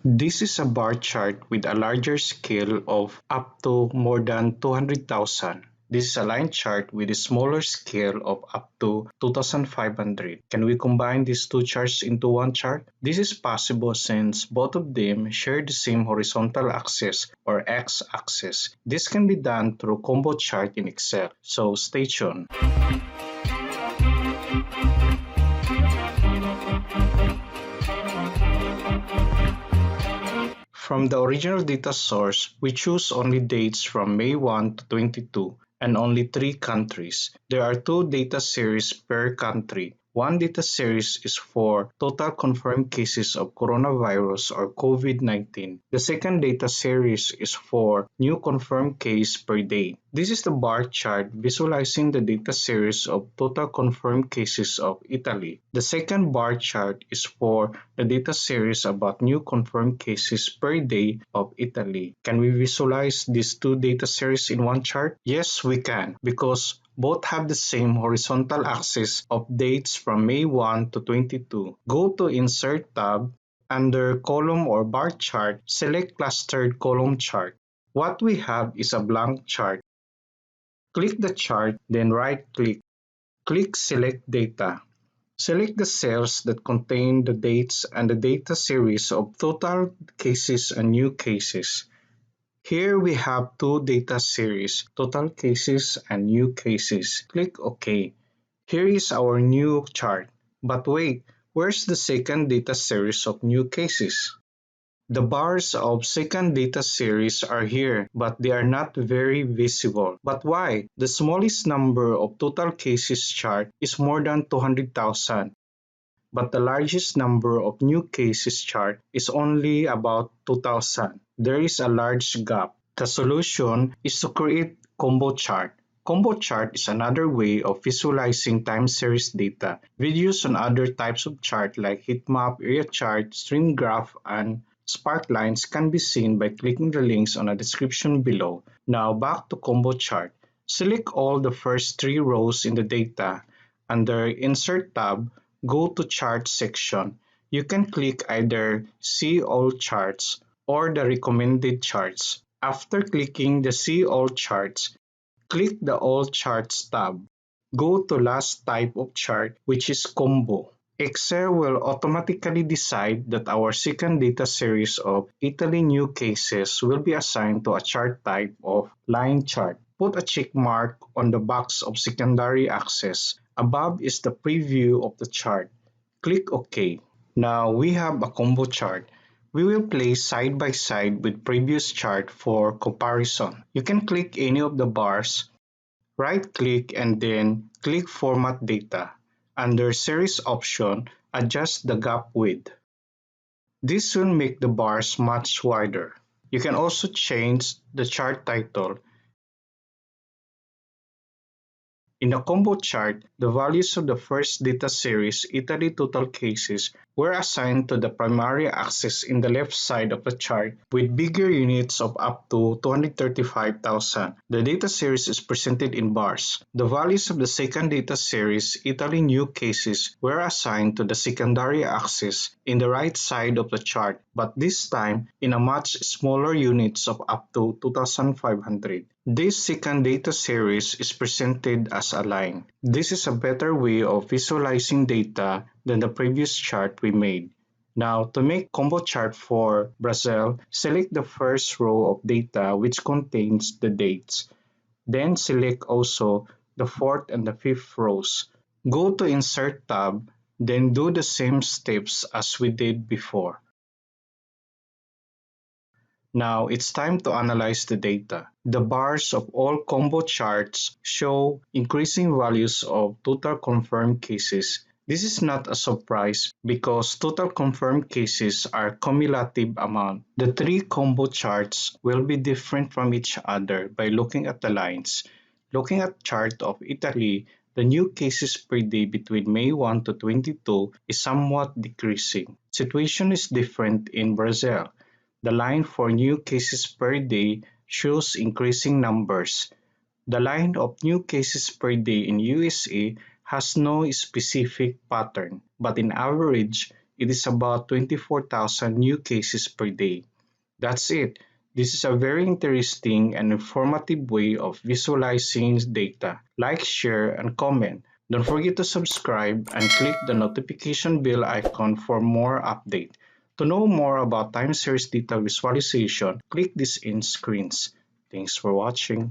This is a bar chart with a larger scale of up to more than 200,000. This is a line chart with a smaller scale of up to 2,500. Can we combine these two charts into one chart? This is possible since both of them share the same horizontal axis or x-axis. This can be done through combo chart in Excel, so stay tuned. From the original data source, we choose only dates from May 1 to 22 and only 3 countries. There are 2 data series per country. One data series is for total confirmed cases of coronavirus or COVID-19. The second data series is for new confirmed case per day. This is the bar chart visualizing the data series of total confirmed cases of Italy. The second bar chart is for the data series about new confirmed cases per day of Italy. Can we visualize these 2 data series in one chart? Yes, we can, because both have the same horizontal axis of dates from May 1 to 22. Go to Insert tab. Under Column or Bar Chart, select Clustered Column Chart. What we have is a blank chart. Click the chart, then right-click. Click Select Data. Select the cells that contain the dates and the data series of total cases and new cases. Here we have 2 data series, total cases and new cases. Click OK. Here is our new chart. But wait, where's the second data series of new cases? The bars of second data series are here, but they are not very visible. But why? The smallest number of total cases chart is more than 200,000. But the largest number of new cases chart is only about 2,000. There is a large gap. The solution is to create combo chart. Combo chart is another way of visualizing time series data. Videos on other types of chart like Heatmap, area chart, stream graph, and Sparklines can be seen by clicking the links on the description below. Now back to combo chart. Select all the first 3 rows in the data. Under Insert tab, go to Chart section. You can click either See All Charts or the Recommended Charts. After clicking the See All Charts, click the All Charts tab. Go to last type of chart, which is Combo. Excel will automatically decide that our second data series of Italy new cases will be assigned to a chart type of line chart. Put a check mark on the box of secondary axis. Above is the preview of the chart. Click OK. Now we have a combo chart. We will place side by side with previous chart for comparison. You can click any of the bars, right-click and then click Format Data. Under Series option, adjust the gap width. This will make the bars much wider. You can also change the chart title. In the combo chart, the values of the first data series, Italy total cases, were assigned to the primary axis in the left side of the chart with bigger units of up to 235,000. The data series is presented in bars. The values of the second data series, Italy new cases, were assigned to the secondary axis in the right side of the chart, but this time in a much smaller units of up to 2,500. This second data series is presented as a line. This is a better way of visualizing data than the previous chart we made. Now, to make combo chart for Brazil, select the first row of data which contains the dates. Then select also the fourth and the fifth rows. Go to Insert tab, then do the same steps as we did before. Now it's time to analyze the data. The bars of all combo charts show increasing values of total confirmed cases. This is not a surprise because total confirmed cases are cumulative amount. The 3 combo charts will be different from each other by looking at the lines. Looking at chart of Italy, the new cases per day between May 1 to 22 is somewhat decreasing. Situation is different in Brazil. The line for new cases per day shows increasing numbers. The line of new cases per day in USA has no specific pattern, but in average, it is about 24,000 new cases per day. That's it. This is a very interesting and informative way of visualizing data. Like, share, and comment. Don't forget to subscribe and click the notification bell icon for more updates. To know more about time series data visualization, click these in screens. Thanks for watching.